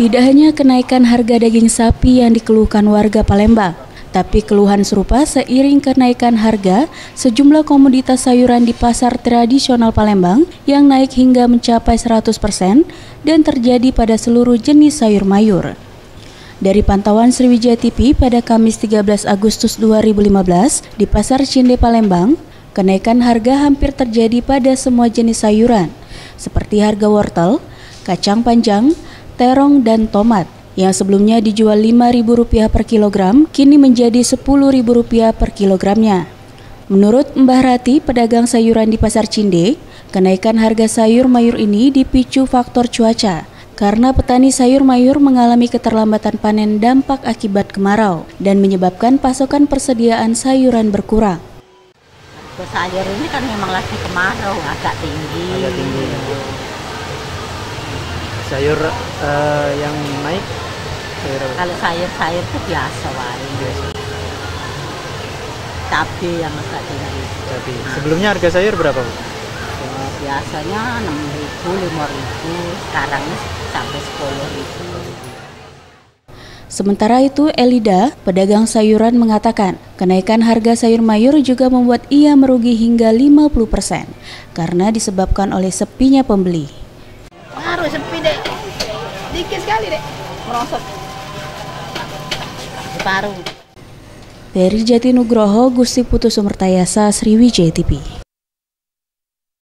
Tidak hanya kenaikan harga daging sapi yang dikeluhkan warga Palembang, tapi keluhan serupa seiring kenaikan harga sejumlah komoditas sayuran di pasar tradisional Palembang yang naik hingga mencapai 100% dan terjadi pada seluruh jenis sayur mayur. Dari pantauan Sriwijaya TV pada Kamis 13 Agustus 2015 di Pasar Cinde Palembang, kenaikan harga hampir terjadi pada semua jenis sayuran, seperti harga wortel, kacang panjang, terong, dan tomat, yang sebelumnya dijual Rp5.000 per kilogram, kini menjadi Rp10.000 per kilogramnya. Menurut Mbah Rati, pedagang sayuran di Pasar Cinde, kenaikan harga sayur mayur ini dipicu faktor cuaca, karena petani sayur mayur mengalami keterlambatan panen dampak akibat kemarau, dan menyebabkan pasokan persediaan sayuran berkurang. Sayur ini kan memang lagi kemarau, agak tinggi. Sayur yang naik? Kalau sayur itu biasa wae. Cabai yang agak tinggi. Cabai. Sebelumnya harga sayur berapa, Bu? Biasanya 6.000, 5.000, sekarang sampai 10.000. Sementara itu, Elida, pedagang sayuran mengatakan, kenaikan harga sayur mayur juga membuat ia merugi hingga 50% karena disebabkan oleh sepinya pembeli. Harus sepi deh, dikit sekali deh, merosot. Separuh. Dari Jatinugroho, Gusti Putu Sumertayasa, Sriwijaya TV.